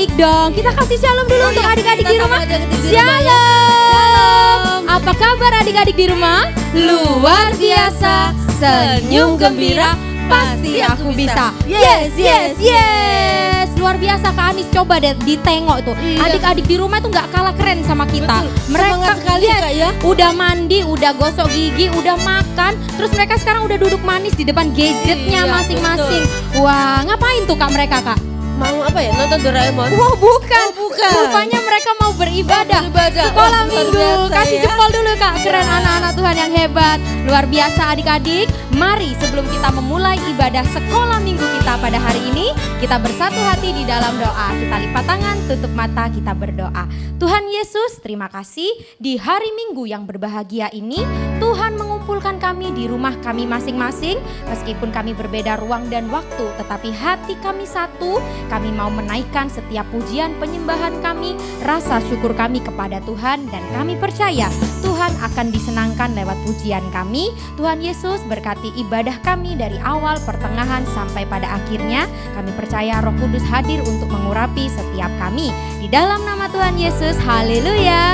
baik dong. Kita kasih shalom dulu untuk adik-adik di rumah. Shalom. Apa kabar adik-adik di rumah? Luar biasa, senyum gembira, pasti aku bisa. Yes, yes, yes. Luar biasa Kak Anis, coba deh ditengok tuh. Adik-adik di rumah tuh gak kalah keren sama kita. Betul. Mereka Semangat sekali Kak ya. Udah mandi, udah gosok gigi, udah makan. Terus mereka sekarang udah duduk manis di depan gadgetnya masing-masing. Wah, ngapain tuh Kak mereka Kak? Mau apa ya? Nonton Doraemon? Wah bukan. Bukan. Rupanya mereka mau beribadah. Sekolah Wah, minggu. luar biasa Kasih ya. jempol dulu Kak. Keren anak-anak Tuhan yang hebat. Luar biasa adik-adik. Mari sebelum kita memulai ibadah sekolah minggu kita pada hari ini, kita bersatu hati di dalam doa. Kita lipat tangan, tutup mata, kita berdoa. Tuhan Yesus, terima kasih di hari Minggu yang berbahagia ini. Tuhan mengumpulkan kami di rumah kami masing-masing. Meskipun kami berbeda ruang dan waktu, tetapi hati kami satu. Kami mau menaikkan setiap pujian penyembahan kami, rasa syukur kami kepada Tuhan, dan kami percaya Tuhan akan disenangkan lewat pujian kami. Tuhan Yesus berkati ibadah kami dari awal, pertengahan, sampai pada akhirnya. Kami percaya Roh Kudus hadir untuk mengurapi setiap kami. Di dalam nama Tuhan Yesus, haleluya,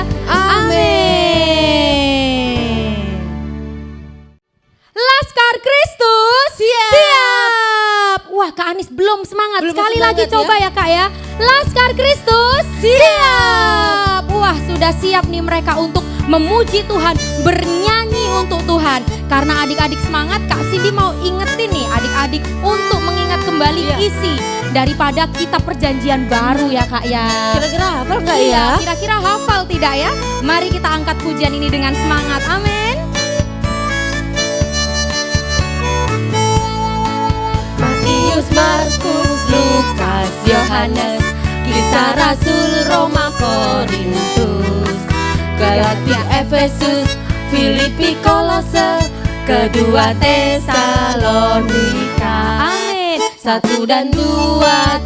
amin. Laskar Kristus siap. Wah Kak Anis belum semangat. Sekali lagi coba ya Kak ya. Laskar Kristus siap. Wah sudah siap nih mereka untuk memuji Tuhan, bernyanyi untuk Tuhan. Karena adik-adik semangat, Kak Cindy mau ingetin nih adik-adik untuk mengingat kembali isi daripada kitab perjanjian baru ya Kak ya. Kira-kira hafal gak ya? Kira-kira hafal tidak ya? Mari kita angkat pujian ini dengan semangat. Amin. Matius, Markus, Lukas, Yohanes, Kisah Rasul, Roma, Korintus, Galatia, Efesus, Filipi, Kolose, kedua Tesalonika, Amin. 1 dan 2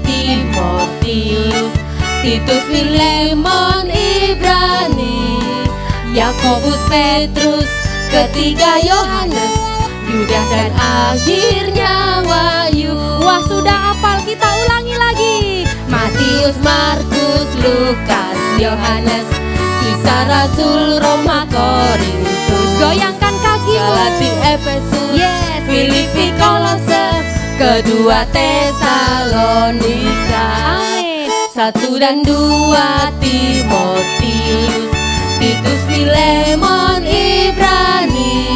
Timotius, Titus, Filemon, Ibrani, Yakobus, Petrus, ketiga Yohanes, Yudas, dan akhirnya Wahyu. Wah sudah hafal, kita ulangi lagi. Matius, Markus, Lukas, Yohanes, Kisah Rasul, Roma, Korintus, Goyangkan kakimu. Galatia, Efesus, Yes. Filipi, Kolose, kedua Tesalonika, Amin. 1 dan 2 Timotius, Titus, Filemon, Ibrani,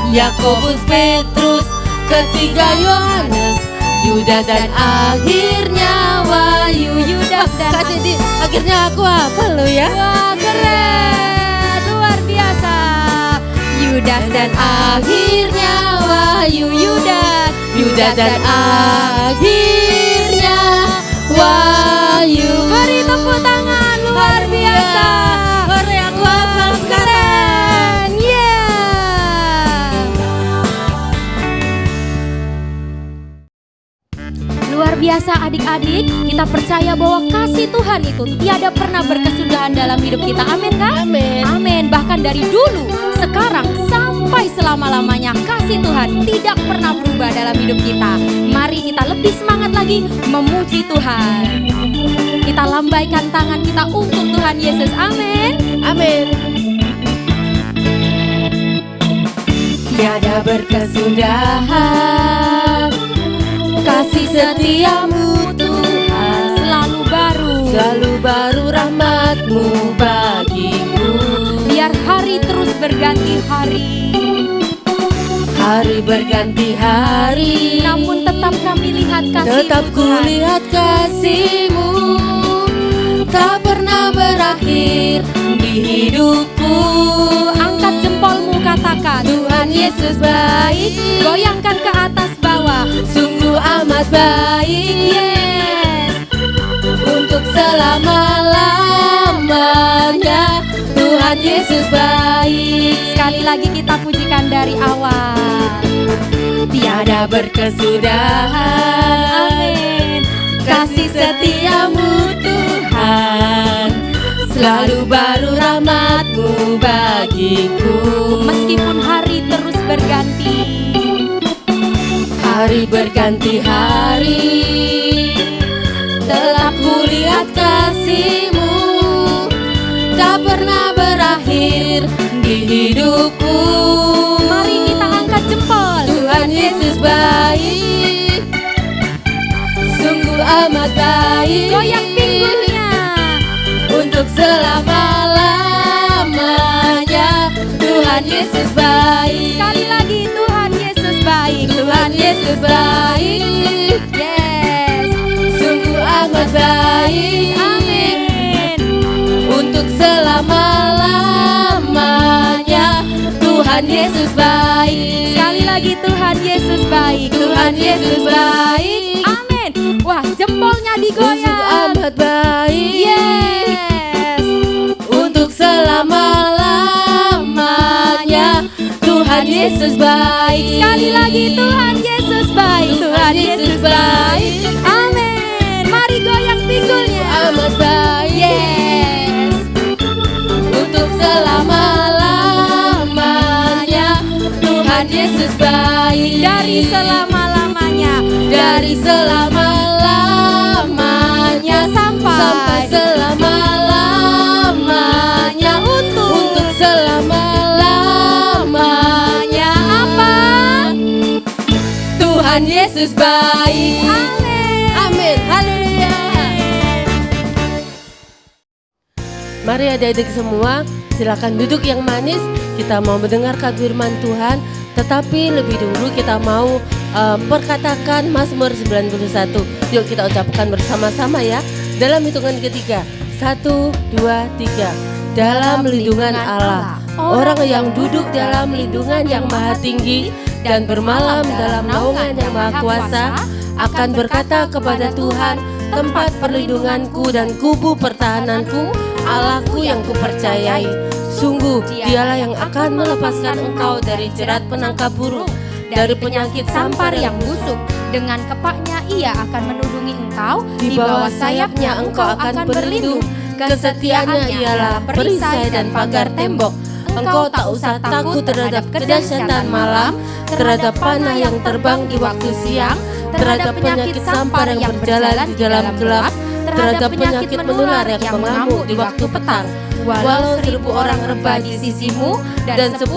Yakobus, Petrus, ketiga Yohanes, Yudas, dan akhirnya Wahyu. Yudas dan Kak Cindy, akhirnya aku hafal lo ya. Wah keren, luar biasa. Yudas dan Akhirnya Wahyu, Yudas. Yudas, dan akhirnya Wahyu. Beri tepuk tangan, luar biasa. Baru yang aku hafal sekarang. Keren, luar biasa adik-adik, kita percaya bahwa kasih Tuhan itu tiada pernah berkesudahan dalam hidup kita. Amin kan? Amin. Amin. Bahkan dari dulu, sekarang, sampai selama-lamanya kasih Tuhan tidak pernah berubah dalam hidup kita. Mari kita lebih semangat lagi memuji Tuhan. Kita lambaikan tangan kita untuk Tuhan Yesus. Amin. Amin. Tiada berkesudahan kasih setiamu Tuhan, selalu baru rahmat-Mu bagiku. Biar hari terus berganti hari, hari berganti hari, namun tetap kami lihat kasih-Mu tetap Tuhan. kulihat kasih-Mu, tak pernah berakhir di hidupku. Angkat jempolmu, katakan Tuhan Yesus baik, goyangkan ke atas bawah. sungguh amat baik, Yes. untuk selama-lamanya. Tuhan Yesus baik. Sekali lagi kita pujikan dari awal. Tiada berkesudahan Amin. kasih setiamu Tuhan, selalu baru rahmat-Mu bagiku. Meskipun hari terus berganti, hari berganti hari, tetap kulihat melihat kasih-Mu tak pernah berakhir di hidupku. Mari kita angkat jempol. Tuhan Yesus baik, sungguh amat baik. Goyang pinggulnya. Untuk selama-lamanya Tuhan Yesus baik. Sekali lagi, Tuhan Yesus baik. Tuhan Yesus baik, Yes. sungguh amat baik. Amin. Untuk selama-lamanya Tuhan Yesus baik. Sekali lagi, Tuhan Yesus baik. Tuhan Yesus baik, Amin. Wah, jempolnya sungguh digoyang. amat baik. Yes. Untuk selama-lamanya Tuhan Yesus baik. Sekali lagi, Tuhan Yesus baik. Tuhan Yesus baik, Amin. Mari goyang pinggulnya. amat baik. Yes. Untuk selama-lamanya Tuhan Yesus baik. Dari selama-lamanya. Dari selama-lamanya sampai selama-lamanya. Untuk selama-lamanya Apa? Tuhan Yesus baik. Amin. Amin. Haleluya. Mari adik-adik semua, silakan duduk yang manis. Kita mau mendengarkan firman Tuhan, tetapi lebih dulu kita mau perkatakan Mazmur 91. Yuk kita ucapkan bersama-sama ya. Dalam hitungan ketiga. 1, 2, 3. Dalam lindungan Allah, orang yang duduk dalam lindungan yang maha tinggi dan bermalam dalam naungan yang maha kuasa akan berkata kepada Tuhan, tempat perlindunganku dan kubu pertahananku, Allahku yang kupercayai. Sungguh dialah yang akan melepaskan engkau dari jerat penangkap burung, dari penyakit sampar yang busuk. Dengan kepaknya ia akan menudungi engkau, Di bawah sayapnya engkau akan berlindung. Kesetiaannya ialah perisai dan pagar tembok. Engkau tak usah takut terhadap kedahsyatan malam, terhadap panah yang terbang di waktu siang, terhadap penyakit sampar yang berjalan di dalam gelap, terhadap penyakit menular yang mengamuk di waktu petang. Walau 1.000 orang rebah di sisimu dan 10.000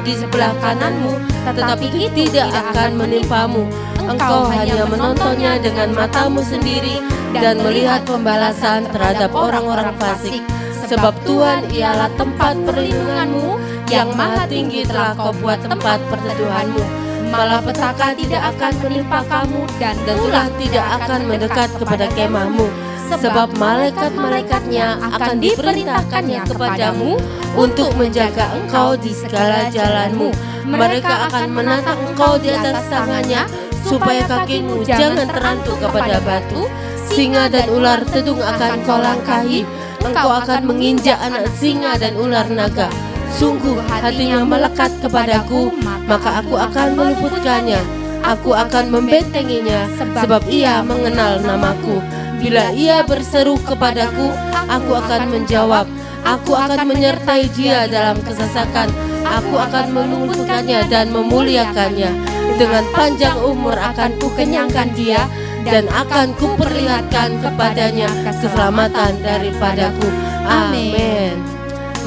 di sebelah kananmu, tetapi tidak akan menimpamu. Engkau hanya menontonnya dengan matamu sendiri dan melihat pembalasan terhadap orang-orang fasik. Sebab Tuhan ialah tempat perlindunganmu, yang maha tinggi telah kau buat tempat perteduhanmu. Malapetaka tidak akan menimpa kamu dan ulah tidak akan mendekat kepada kemahmu. Sebab malaikat-malaikatnya akan diperintahkannya kepadamu untuk menjaga engkau di segala jalanmu. Mereka akan menatang engkau di atas tangannya, supaya kakimu jangan terantuk kepada batu. Singa dan ular tedung akan kau langkahi, engkau akan menginjak anak singa dan ular naga. Sungguh hatinya melekat kepadaku, maka aku akan meluputkannya. Aku akan membentenginya, sebab ia mengenal namaku. Bila ia berseru kepadaku, aku akan menjawab. Aku akan menyertai dia dalam kesesakan. Aku akan meluputkannya dan memuliakannya. Dengan panjang umur akan kukenyangkan dia, dan akan kuperlihatkan kepadanya keselamatan daripadaku. Amin.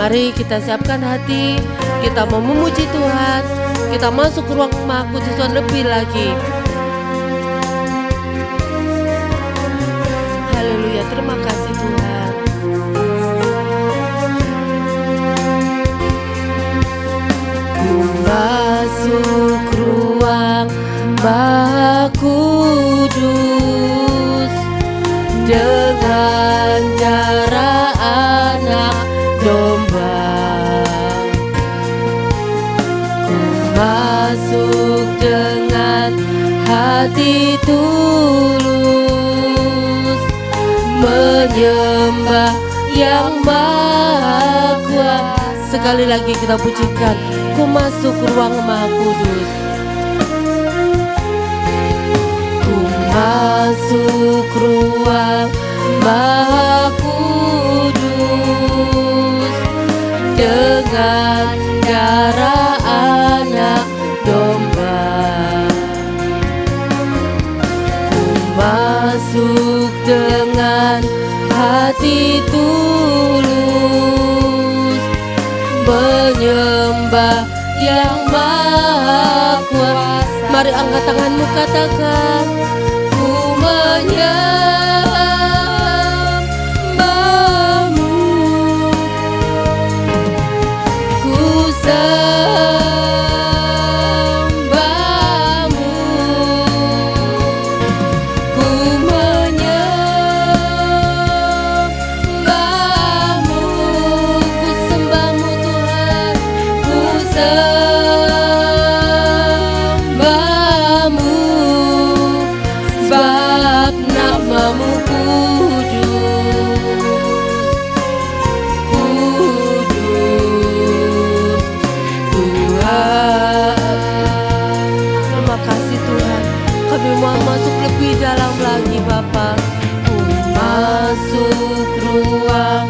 Mari kita siapkan hati, kita mau memuji Tuhan. Kita masuk ke ruang Maha Kudus Tuhan lebih lagi. Haleluya, terima kasih Tuhan. Ku masuk ruang Maha Kudus dengan darah anak domba. Ku masuk dengan hati tulus, menyembah yang Maha Kuasa. Sekali lagi kita pujikan. Ku masuk ruang Maha Kudus. Ku masuk ruang Maha Kudus dengan darah anak domba. Ku masuk dengan tulus menyembah yang Maha Kuasa. Mari angkat tanganmu, katakan, ku menyembahmu, ku sembahmu, ku menyembahmu, ku sembahmu Tuhan, ku sembahmu, sebab namamu kudus, kudus Tuhan. Terima kasih Tuhan, kami mau masuk lebih dalam lagi Bapa. Ku masuk ruang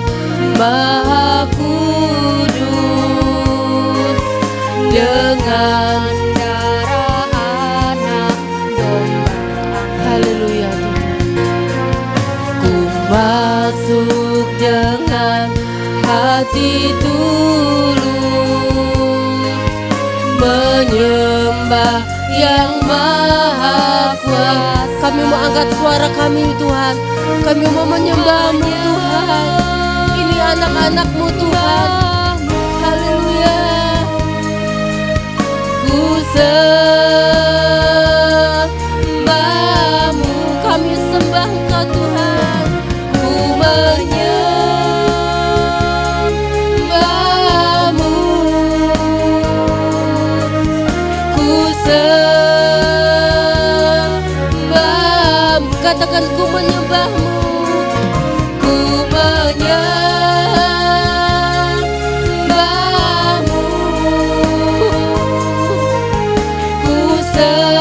Maha Kudus dengan darah anak domba. Haleluya Tuhan. Ku masuk dengan hati tulus menyembah yang Maha Kuasa. Kami mau angkat suara kami Tuhan, kami mau menyembah-Mu Tuhan. Ini anak-anak-Mu Tuhan. Haleluya. Ku sembah-Mu, kami sembah Engkau Tuhan. Ku menyembah-Mu, ku sembah-Mu. Katakan, ku menyembah-Mu, ku menyembah-Mu, ku sembah-Mu,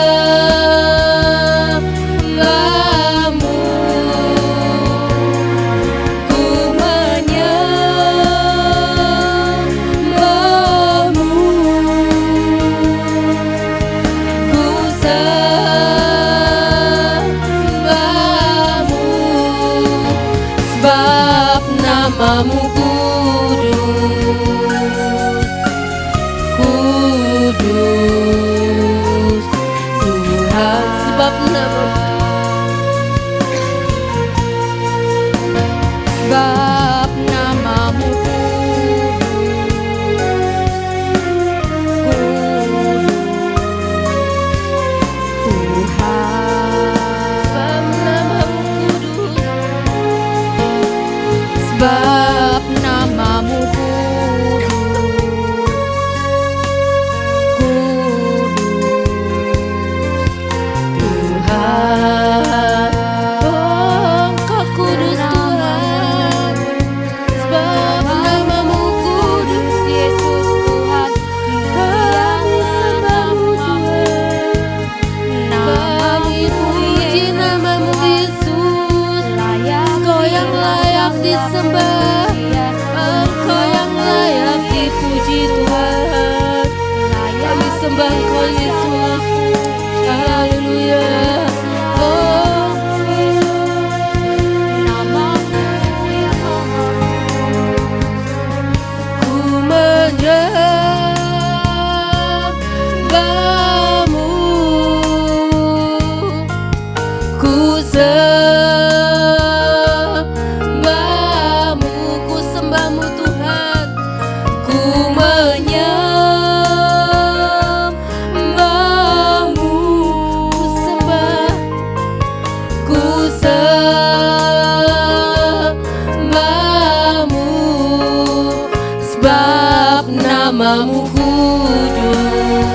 ku menyembah-Mu, ku sembah-Mu, sebab namamu kudus, kudus Tuhan, sebab namamu, Sebab namamu sebab namamu kudus, Tuhan. Oh, Engkau kudus Tuhan, sebab namamu kudus Yesus Tuhan. Kami sembah-Mu Tuhan, kami puji namamu Yesus. Engkau yang layak disembah, Engkau yang layak dipuji Tuhan. Kami sembah Engkau Yesus. Haleluya. Oh, ku menyembah-Mu, ku sembah-Mu, ku sembah-Mu Tuhan, ku menyembah-Mu, ku sembah, ku sembah-Mu, sebab namamu kudus,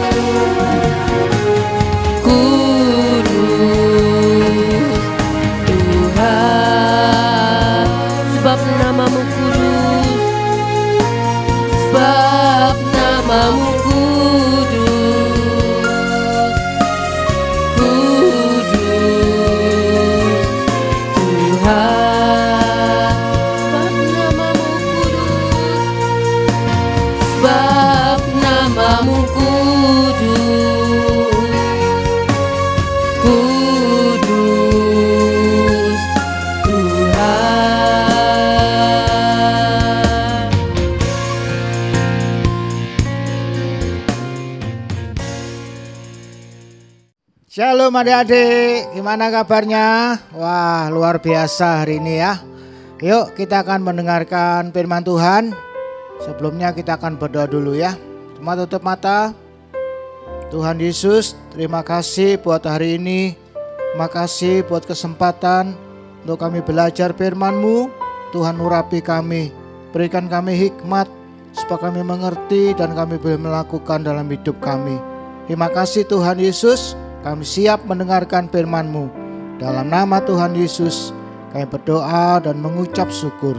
kudus Tuhan, sebab namamu kudus, sebab namamu kudus, kudus Tuhan, sebab namamu kudus, sebab namamu kudus, kudus Tuhan. Shalom adik-adik, gimana kabarnya? Wah, luar biasa hari ini ya. Yuk kita akan mendengarkan firman Tuhan. Sebelumnya kita akan berdoa dulu ya. Semua tutup mata. Tuhan Yesus, terima kasih buat hari ini. Terima kasih buat kesempatan untuk kami belajar firman-Mu. Tuhan urapi kami, berikan kami hikmat supaya kami mengerti dan kami boleh melakukan dalam hidup kami. Terima kasih Tuhan Yesus. Kami siap mendengarkan firman-Mu. Dalam nama Tuhan Yesus kami berdoa dan mengucap syukur.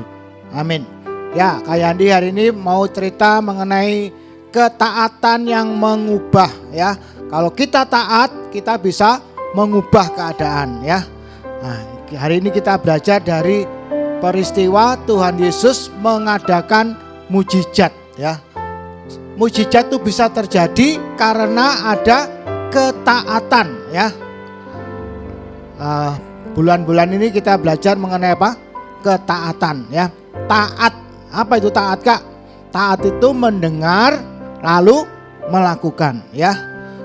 Amin. Ya, Kak Yandi hari ini mau cerita mengenai ketaatan yang mengubah ya. Kalau kita taat, kita bisa mengubah keadaan ya. Nah, hari ini kita belajar dari peristiwa Tuhan Yesus mengadakan mujizat ya. Mujizat itu bisa terjadi karena ada ketaatan ya. Bulan-bulan ini kita belajar mengenai apa? Ketaatan ya. Taat, apa itu taat Kak? Taat itu mendengar lalu melakukan ya.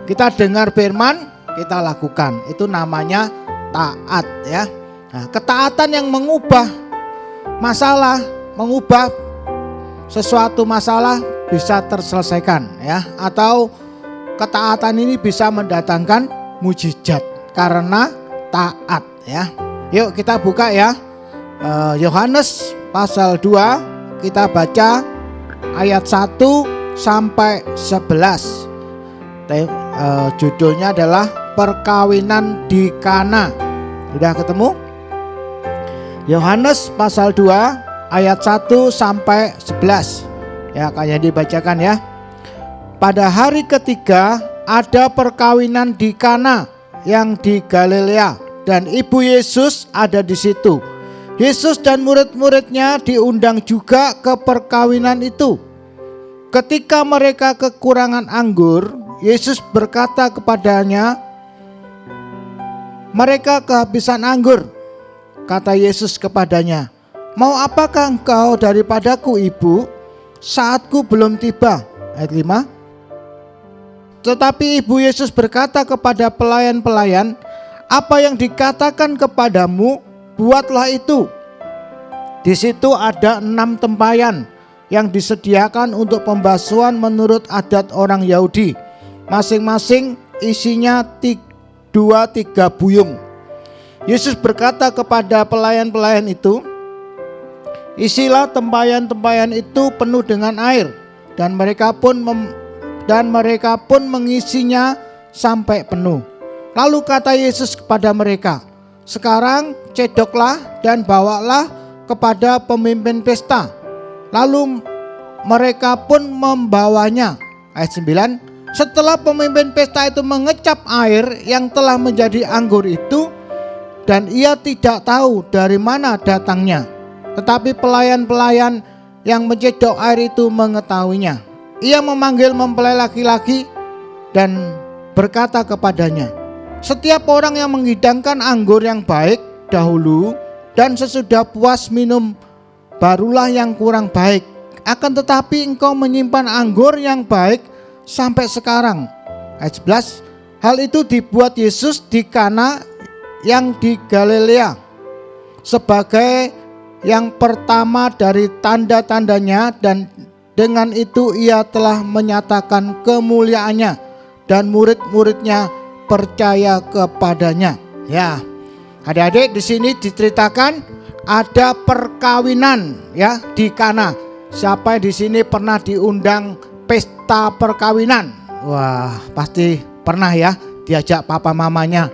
Kita dengar firman, kita lakukan. Itu namanya taat ya. Nah, ketaatan yang mengubah masalah, mengubah sesuatu masalah bisa terselesaikan ya. Atau ketaatan ini bisa mendatangkan mujizat karena taat ya. Yuk kita buka ya. Yohanes pasal 2, kita baca ayat 1 sampai 11. Judulnya adalah perkawinan di Kana. Sudah ketemu? Yohanes pasal 2 ayat 1 sampai 11. Ya, kayak dibacakan ya. Pada hari ketiga ada perkawinan di Kana yang di Galilea dan ibu Yesus ada di situ. Yesus dan murid-muridnya diundang juga ke perkawinan itu. Ketika mereka kekurangan anggur, Yesus berkata kepadanya, "Mereka kehabisan anggur." Kata Yesus kepadanya, "Mau apakah engkau daripadaku, Ibu? Saatku belum tiba." Ayat 5. Tetapi ibu Yesus berkata kepada pelayan-pelayan, "Apa yang dikatakan kepadamu, buatlah itu." Di situ ada 6 tempayan yang disediakan untuk pembasuhan menurut adat orang Yahudi. Masing-masing isinya 2-3 buyung. Yesus berkata kepada pelayan-pelayan itu, "Isilah tempayan-tempayan itu penuh dengan air." Dan mereka pun mengisinya sampai penuh. Lalu kata Yesus kepada mereka, "Sekarang cedoklah dan bawalah kepada pemimpin pesta." Lalu mereka pun membawanya. Ayat 9. Setelah pemimpin pesta itu mengecap air yang telah menjadi anggur itu, dan ia tidak tahu dari mana datangnya, tetapi pelayan-pelayan yang mencedok air itu mengetahuinya. Ia memanggil mempelai laki-laki dan berkata kepadanya, "Setiap orang yang menghidangkan anggur yang baik dahulu dan sesudah puas minum, barulah yang kurang baik. Akan tetapi engkau menyimpan anggur yang baik sampai sekarang." Ayat 11. Hal itu dibuat Yesus di Kana yang di Galilea sebagai yang pertama dari tanda-tandanya, dan dengan itu ia telah menyatakan kemuliaannya dan murid-muridnya percaya kepadanya. Ya, adik-adik, di sini diceritakan ada perkawinan ya di Kana. Siapa di sini pernah diundang pesta perkawinan? Wah, pasti pernah ya, diajak papa mamanya,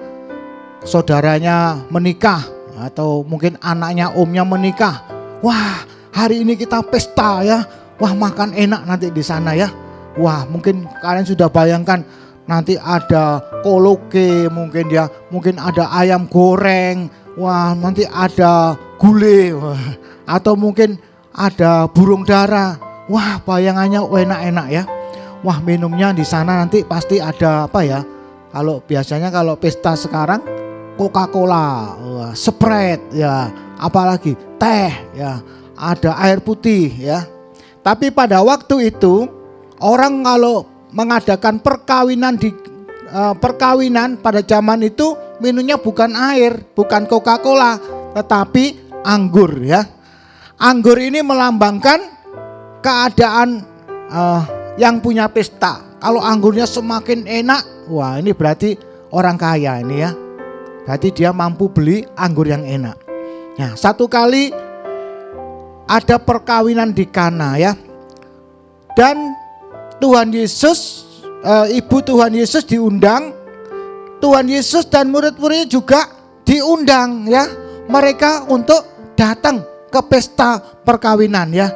saudaranya menikah, atau mungkin anaknya omnya menikah. Wah, hari ini kita pesta ya. Wah, makan enak nanti di sana ya. Wah, mungkin kalian sudah bayangkan nanti ada koloke, mungkin ada ayam goreng. Wah, nanti ada gulai. Wah, atau mungkin ada burung dara. Wah, bayangannya enak-enak ya. Wah, minumnya di sana nanti pasti ada apa ya? Kalau biasanya kalau pesta sekarang Coca-Cola, Sprite ya, apalagi teh ya, ada air putih ya. Tapi pada waktu itu orang kalau mengadakan perkawinan di perkawinan pada zaman itu minumnya bukan air, bukan Coca-Cola, tetapi anggur ya. Anggur ini melambangkan keadaan yang punya pesta. Kalau anggurnya semakin enak, wah ini berarti orang kaya ini ya. Berarti dia mampu beli anggur yang enak. Nah, satu kali ada perkawinan di Kana ya. Dan Tuhan Yesus, ibu Tuhan Yesus diundang. Tuhan Yesus dan murid-muridnya juga diundang ya. Mereka untuk datang ke pesta perkawinan ya.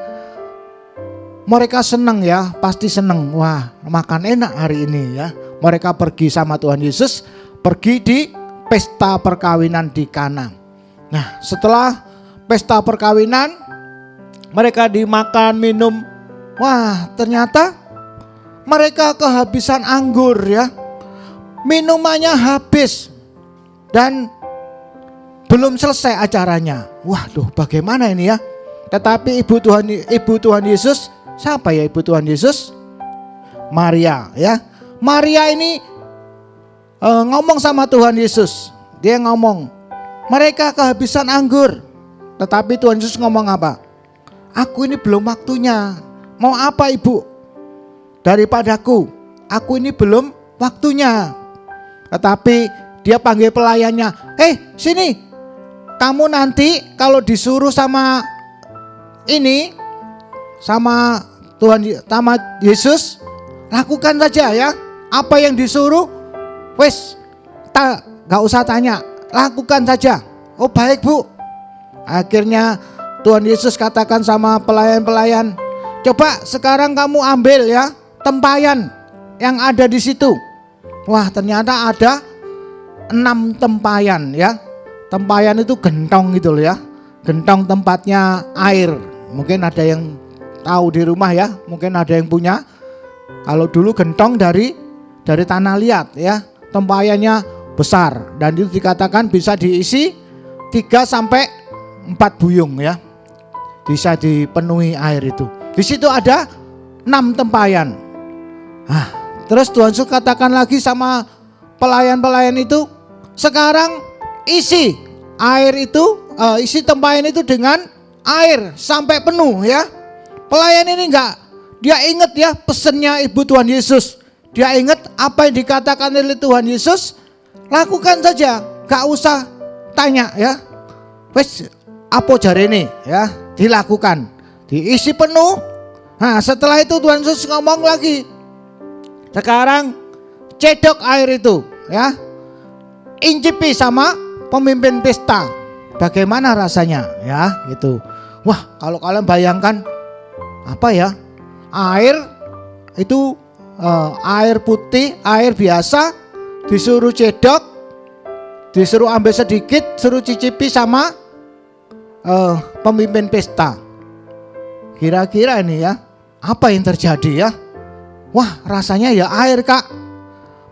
Mereka senang ya, pasti senang. Wah, makan enak hari ini ya. Mereka pergi sama Tuhan Yesus, pergi di pesta perkawinan di Kana. Nah, setelah pesta perkawinan, mereka dimakan, minum. Wah, ternyata mereka kehabisan anggur ya. Minumannya habis dan belum selesai acaranya. Waduh, bagaimana ini ya? Tetapi ibu Tuhan Yesus, siapa ya ibu Tuhan Yesus? Maria ya. Maria ini ngomong sama Tuhan Yesus. Dia ngomong, mereka kehabisan anggur. Tetapi Tuhan Yesus ngomong apa? Aku ini belum waktunya. Mau apa ibu? Daripadaku, aku ini belum waktunya. Tetapi dia panggil pelayannya, sini. Kamu nanti kalau disuruh sama ini, sama Tuhan, sama Yesus, lakukan saja ya. Apa yang disuruh, gak usah tanya, lakukan saja. Oh baik bu. Akhirnya Tuhan Yesus katakan sama pelayan-pelayan, coba sekarang kamu ambil ya tempayan yang ada di situ. Wah, ternyata ada 6 tempayan ya. Tempayan itu gentong gitu loh ya. Gentong tempatnya air. Mungkin ada yang tahu di rumah ya, mungkin ada yang punya. Kalau dulu gentong dari tanah liat ya. Tempayannya besar dan itu dikatakan bisa diisi 3 sampai 4 buyung ya. Bisa dipenuhi air itu. Di situ ada 6 tempayan. Terus Tuhan Yesus katakan lagi sama pelayan-pelayan itu, sekarang isi air itu, isi tempayan itu dengan air sampai penuh ya. Pelayan ini dia ingat ya pesannya ibu Tuhan Yesus. Dia ingat apa yang dikatakan oleh Tuhan Yesus, lakukan saja, gak usah tanya ya. Wes apa jarene ya, dilakukan, diisi penuh. Nah, setelah itu Tuhan Yesus ngomong lagi, sekarang cedok air itu ya, incipi sama pemimpin pesta. Bagaimana rasanya ya gitu. Wah, kalau kalian bayangkan apa ya, air itu air putih, air biasa, disuruh cedok, disuruh ambil sedikit, suruh cicipi sama pemimpin pesta. Kira-kira ini ya, apa yang terjadi ya? Wah, rasanya ya air kak.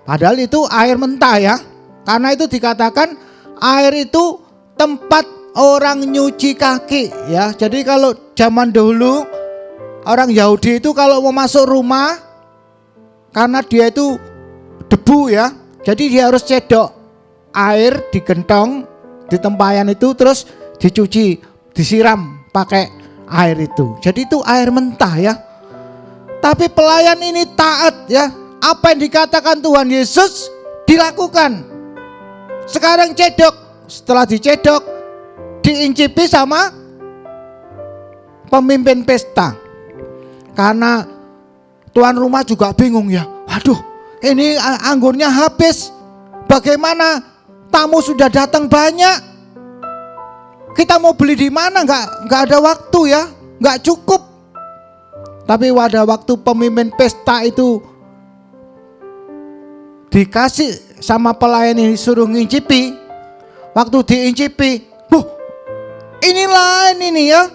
Padahal itu air mentah ya. Karena itu dikatakan air itu tempat orang nyuci kaki ya. Jadi kalau zaman dahulu orang Yahudi itu kalau mau masuk rumah, karena dia itu debu ya, jadi dia harus cedok air di gentong, di tempayan itu, terus dicuci, disiram pakai air itu. Jadi itu air mentah ya. Tapi pelayan ini taat ya. Apa yang dikatakan Tuhan Yesus dilakukan. Sekarang cedok. Setelah dicedok, diincipi sama pemimpin pesta. Karena tuan rumah juga bingung ya. Waduh, ini anggurnya habis. Bagaimana? Tamu sudah datang banyak. Kita mau beli di mana? Nggak ada waktu ya. Nggak cukup. Tapi pada waktu pemimpin pesta itu dikasih sama pelayan ini, suruh ngincipi. Waktu diincipi, ini lain ini ya.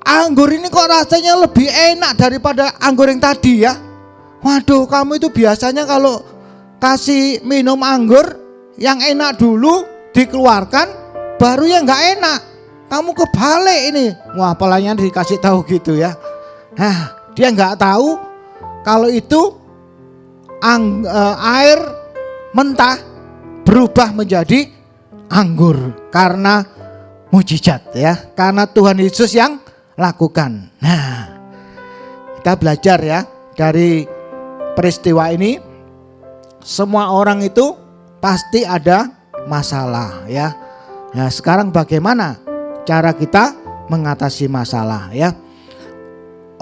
Anggur ini kok rasanya lebih enak daripada anggur yang tadi ya. Waduh, kamu itu biasanya kalau kasih minum anggur yang enak dulu dikeluarkan, baru yang nggak enak. Kamu kebalik ini. Wah, pelayan dikasih tahu gitu ya. Nah, dia nggak tahu kalau itu air mentah berubah menjadi anggur karena mujizat ya, karena Tuhan Yesus yang lakukan. Nah, kita belajar ya dari peristiwa ini. Semua orang itu pasti ada masalah ya. Nah, sekarang bagaimana cara kita mengatasi masalah ya?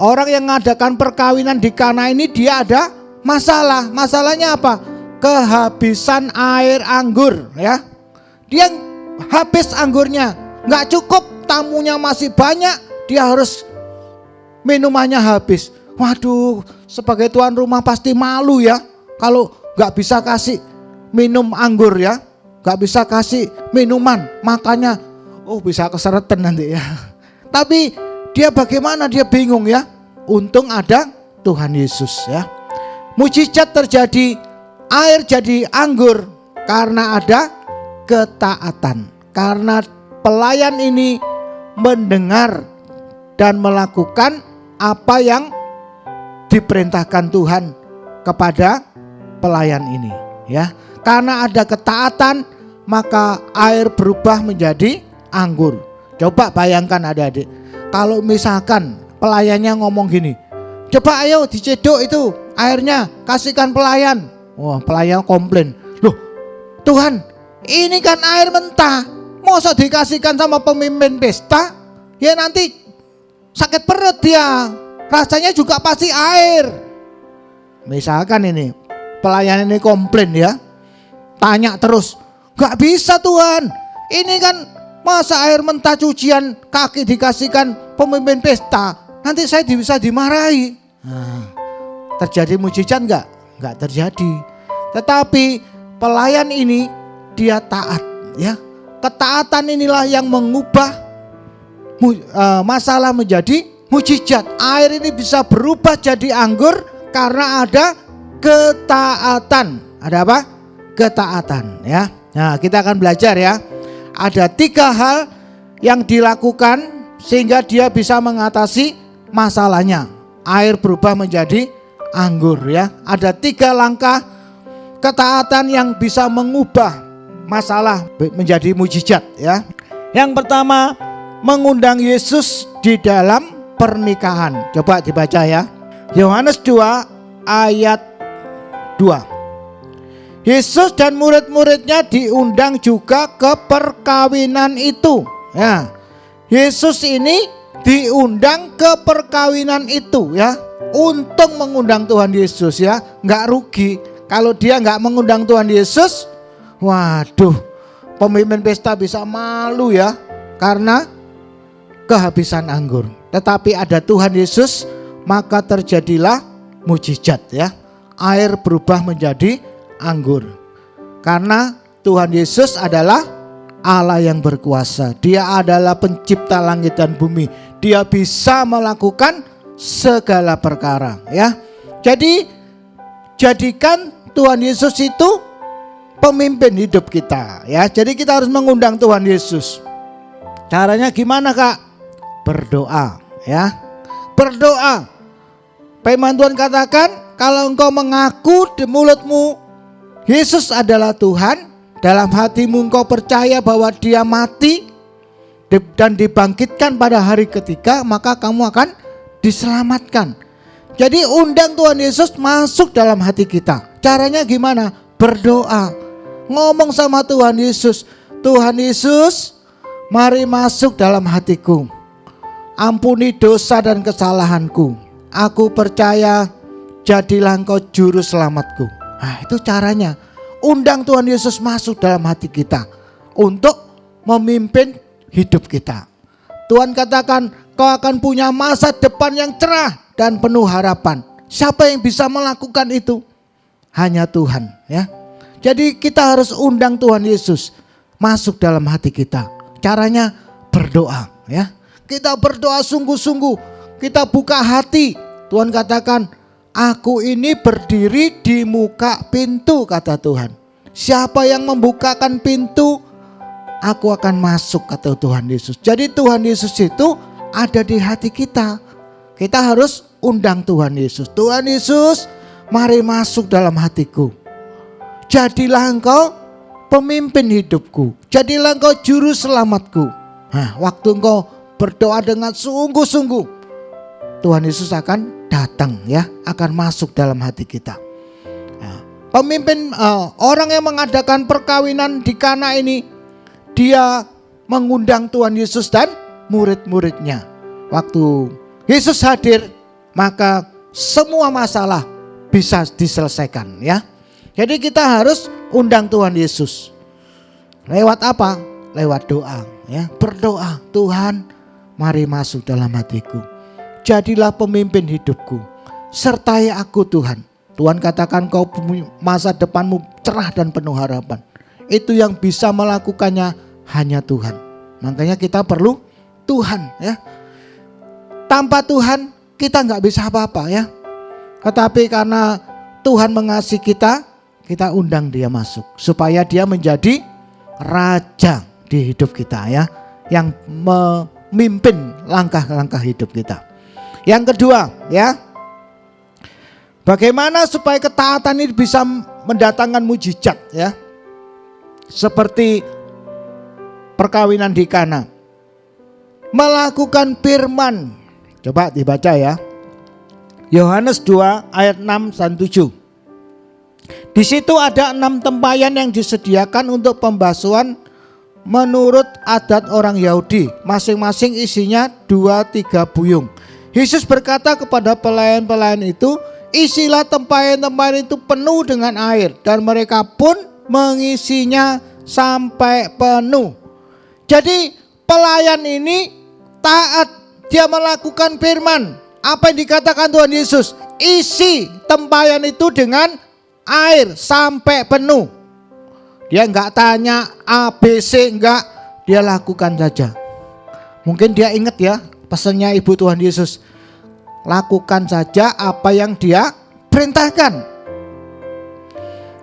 Orang yang mengadakan perkawinan di Kana ini dia ada masalah. Masalahnya apa? Kehabisan air anggur ya. Dia habis anggurnya, nggak cukup, tamunya masih banyak, dia harus minumannya habis. Waduh, sebagai tuan rumah pasti malu ya kalau nggak bisa kasih minum anggur ya, nggak bisa kasih minuman, makanya bisa keseretan nanti ya. Tapi dia bagaimana, dia bingung ya. Untung ada Tuhan Yesus ya. Mujizat terjadi, air jadi anggur karena ada ketaatan. Karena pelayan ini mendengar dan melakukan apa yang diperintahkan Tuhan kepada pelayan ini ya. Karena ada ketaatan, maka air berubah menjadi anggur. Coba bayangkan adik-adik, kalau misalkan pelayannya ngomong gini, coba ayo dicedok itu airnya, kasihkan pelayan. Wah, pelayan komplain, loh Tuhan, ini kan air mentah, masa dikasihkan sama pemimpin pesta? Ya nanti sakit perut dia, rasanya juga pasti air. Misalkan ini pelayan ini komplain ya, tanya terus, gak bisa Tuhan, ini kan masa air mentah cucian kaki dikasihkan pemimpin pesta, nanti saya bisa dimarahi. Nah, terjadi mujizat enggak? Enggak terjadi. Tetapi pelayan ini dia taat ya. Ketaatan inilah yang mengubah masalah menjadi mujizat. Air ini bisa berubah jadi anggur karena ada ketaatan. Ada apa? Ketaatan ya. Nah, kita akan belajar ya. Ada 3 hal yang dilakukan sehingga dia bisa mengatasi masalahnya. Air berubah menjadi anggur ya. Ada 3 langkah ketaatan yang bisa mengubah masalah menjadi mujizat ya. Yang pertama, mengundang Yesus di dalam pernikahan. Coba dibaca ya. Yohanes 2 ayat 2. Yesus dan murid-muridnya diundang juga ke perkawinan itu ya. Yesus ini diundang ke perkawinan itu ya. Untung mengundang Tuhan Yesus ya, nggak rugi. Kalau dia nggak mengundang Tuhan Yesus, waduh, pemimpin pesta bisa malu ya, karena kehabisan anggur. Tetapi ada Tuhan Yesus, maka terjadilah mujizat ya. Air berubah menjadi anggur. Karena Tuhan Yesus adalah Allah yang berkuasa. Dia adalah pencipta langit dan bumi. Dia bisa melakukan segala perkara ya. Jadi jadikan Tuhan Yesus itu pemimpin hidup kita ya. Jadi kita harus mengundang Tuhan Yesus. Caranya gimana Kak? Berdoa ya. Berdoa. Firman Tuhan katakan, kalau engkau mengaku di mulutmu Yesus adalah Tuhan, dalam hatimu engkau percaya bahwa dia mati dan dibangkitkan pada hari ketiga, maka kamu akan diselamatkan. Jadi undang Tuhan Yesus masuk dalam hati kita. Caranya gimana? Berdoa. Ngomong sama Tuhan Yesus, Tuhan Yesus, mari masuk dalam hatiku. Ampuni dosa dan kesalahanku. Aku percaya, jadilah engkau juru selamatku. Nah, itu caranya. Undang Tuhan Yesus masuk dalam hati kita untuk memimpin hidup kita. Tuhan katakan, kau akan punya masa depan yang cerah dan penuh harapan. Siapa yang bisa melakukan itu? Hanya Tuhan ya. Jadi kita harus undang Tuhan Yesus masuk dalam hati kita. Caranya berdoa ya. Kita berdoa sungguh-sungguh. Kita buka hati. Tuhan katakan, aku ini berdiri di muka pintu, kata Tuhan. Siapa yang membukakan pintu, aku akan masuk, kata Tuhan Yesus. Jadi Tuhan Yesus itu ada di hati kita. Kita harus undang Tuhan Yesus. Tuhan Yesus, mari masuk dalam hatiku. jadilah engkau pemimpin hidupku, jadilah engkau juru selamatku. Nah, waktu engkau berdoa dengan sungguh-sungguh, Tuhan Yesus akan datang ya, akan masuk dalam hati kita. Nah, pemimpin orang yang mengadakan perkawinan di Kana ini, dia mengundang Tuhan Yesus dan murid-muridnya. Waktu Yesus hadir, maka semua masalah bisa diselesaikan ya. Jadi kita harus undang Tuhan Yesus. Lewat apa? Lewat doa ya. Berdoa, Tuhan mari masuk dalam hatiku. Jadilah pemimpin hidupku. Sertai aku Tuhan. Tuhan katakan kau masa depanmu cerah dan penuh harapan. Itu yang bisa melakukannya hanya Tuhan. Makanya kita perlu Tuhan ya. Tanpa Tuhan kita nggak bisa apa-apa ya. Tetapi karena Tuhan mengasihi kita, kita undang dia masuk supaya dia menjadi raja di hidup kita ya, yang memimpin langkah-langkah hidup kita. Yang kedua ya, bagaimana supaya ketaatan ini bisa mendatangkan mujizat ya, seperti perkawinan di Kana. Melakukan firman. Coba dibaca ya. Yohanes 2 ayat 6 dan 7. Di situ ada 6 tempayan yang disediakan untuk pembasuhan menurut adat orang Yahudi. Masing-masing isinya 2-3 buyung. Yesus berkata kepada pelayan-pelayan itu, isilah tempayan-tempayan itu penuh dengan air. Dan mereka pun mengisinya sampai penuh. Jadi pelayan ini taat. Dia melakukan firman. Apa yang dikatakan Tuhan Yesus? Isi tempayan itu dengan air sampai penuh. Dia enggak tanya ABC, enggak. Dia lakukan saja. Mungkin dia ingat ya pesannya Ibu Tuhan Yesus. Lakukan saja apa yang dia perintahkan.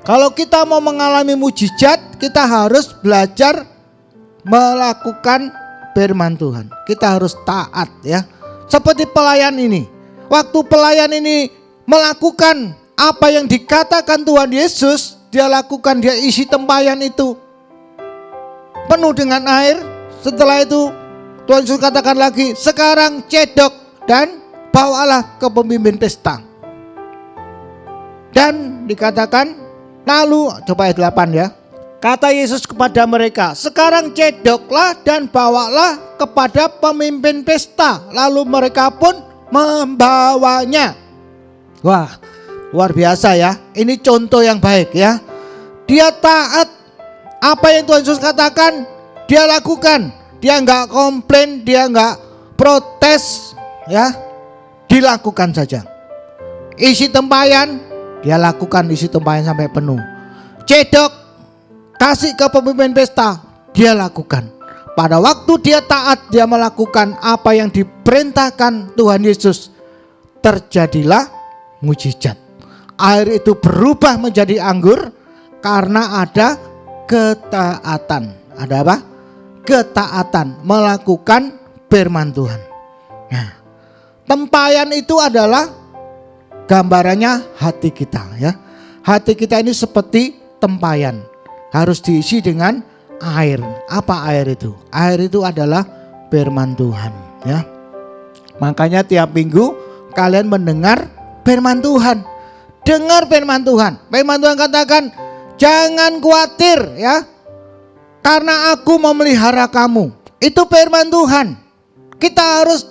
Kalau kita mau mengalami mujizat, kita harus belajar melakukan firman Tuhan. Kita harus taat ya. Seperti pelayan ini. Waktu pelayan ini melakukan apa yang dikatakan Tuhan Yesus, dia lakukan, dia isi tempayan itu penuh dengan air. Setelah itu Tuhan Yesus katakan lagi, sekarang cedok dan bawalah ke pemimpin pesta. Dan dikatakan, lalu coba ayat 8 ya. Kata Yesus kepada mereka, sekarang cedoklah dan bawalah kepada pemimpin pesta. Lalu mereka pun membawanya. Wah, luar biasa ya. Ini contoh yang baik ya. Dia taat. Apa yang Tuhan Yesus katakan, dia lakukan. Dia enggak komplain, dia enggak protes ya. Dilakukan saja. Isi tempayan, dia lakukan isi tempayan sampai penuh. Cedok, kasih ke pemimpin pesta, dia lakukan. Pada waktu dia taat, dia melakukan apa yang diperintahkan Tuhan Yesus, terjadilah mujizat. Air itu berubah menjadi anggur karena ada ketaatan. Ada apa? Ketaatan, melakukan firman Tuhan. Nah, tempayan itu adalah gambarannya hati kita ya. Hati kita ini seperti tempayan. Harus diisi dengan air. Apa air itu? Air itu adalah firman Tuhan ya. Makanya tiap minggu kalian mendengar firman Tuhan. Dengar firman Tuhan. Firman Tuhan katakan, jangan khawatir ya, karena aku memelihara kamu. Itu firman Tuhan. Kita harus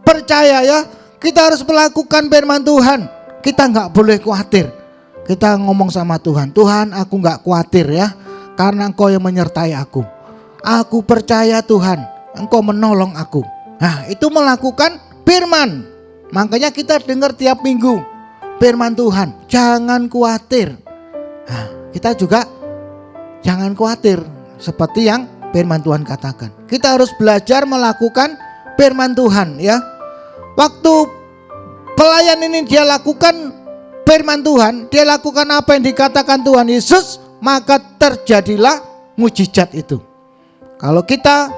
percaya ya. Kita harus melakukan firman Tuhan. Kita nggak boleh khawatir. Kita ngomong sama Tuhan, Tuhan aku gak khawatir ya, karena Engkau yang menyertai aku. Aku percaya Tuhan, Engkau menolong aku. Nah itu melakukan firman. Makanya kita dengar tiap minggu firman Tuhan, jangan khawatir. Nah, kita juga jangan khawatir seperti yang firman Tuhan katakan. Kita harus belajar melakukan firman Tuhan ya. Waktu pelayan ini dia lakukan firman Tuhan, dia lakukan apa yang dikatakan Tuhan Yesus, maka terjadilah mujizat itu. Kalau kita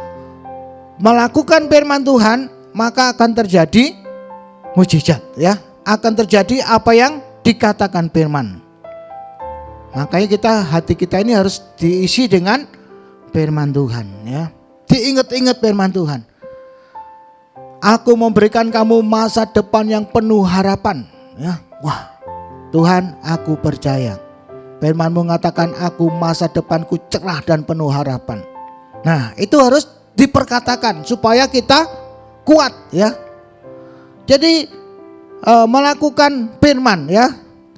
melakukan firman Tuhan, maka akan terjadi mujizat ya. Akan terjadi apa yang dikatakan firman. Makanya hati kita ini harus diisi dengan firman Tuhan, ya. Diingat-ingat firman Tuhan. Aku memberikan kamu masa depan yang penuh harapan, ya. Wah, Tuhan, aku percaya. Firman mengatakan aku masa depanku cerah dan penuh harapan. Nah, itu harus diperkatakan supaya kita kuat, ya. Jadi melakukan firman, ya,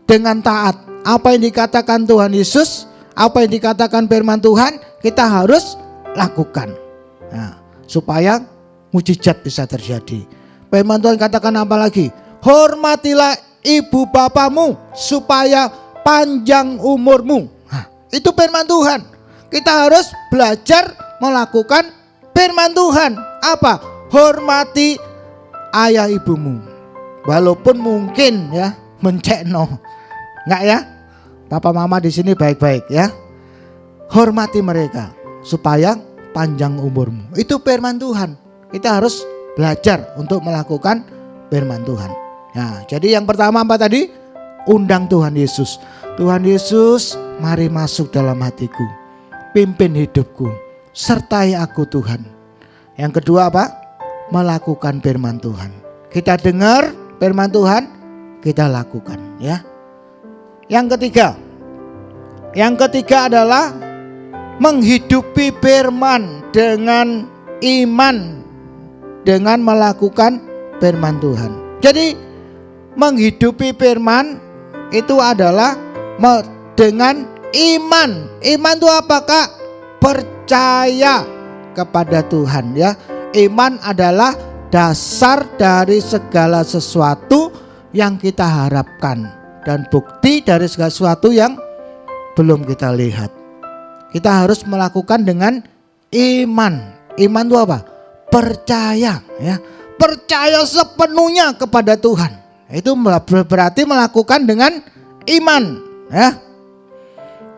dengan taat. Apa yang dikatakan Tuhan Yesus, apa yang dikatakan firman Tuhan, kita harus lakukan. Nah, supaya mujizat bisa terjadi. Firman Tuhan katakan apa lagi? Hormatilah ibu bapamu supaya panjang umurmu. Nah, itu firman Tuhan. Kita harus belajar melakukan firman Tuhan. Apa? Hormati ayah ibumu. Walaupun mungkin, ya, mencekno. Enggak, ya? Papa mama di sini baik-baik, ya. Hormati mereka supaya panjang umurmu. Itu firman Tuhan. Kita harus belajar untuk melakukan firman Tuhan. Nah, jadi yang pertama apa tadi? Undang Tuhan Yesus. Tuhan Yesus, mari masuk dalam hatiku. Pimpin hidupku. Sertai aku Tuhan. Yang kedua apa? Melakukan firman Tuhan. Kita dengar firman Tuhan, kita lakukan, ya. Yang ketiga adalah menghidupi firman dengan iman, dengan melakukan firman Tuhan. Jadi menghidupi firman itu adalah dengan iman. Iman itu apa, Kak? Percaya kepada Tuhan, ya. Iman adalah dasar dari segala sesuatu yang kita harapkan dan bukti dari segala sesuatu yang belum kita lihat. Kita harus melakukan dengan iman. Iman itu apa? Percaya, ya. Percaya sepenuhnya kepada Tuhan. Itu berarti melakukan dengan iman, ya.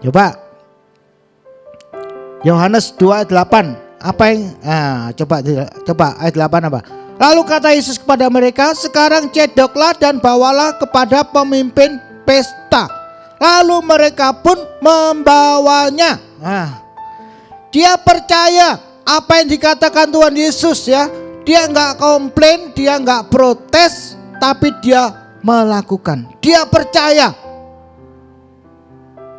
Coba Yohanes 2 ayat 8. Apa yang coba ayat 8 apa? Lalu kata Yesus kepada mereka, sekarang cedoklah dan bawalah kepada pemimpin pesta. Lalu mereka pun membawanya. Nah, dia percaya apa yang dikatakan Tuhan Yesus, ya. Dia enggak komplain, dia enggak protes, tapi dia melakukan. Dia percaya.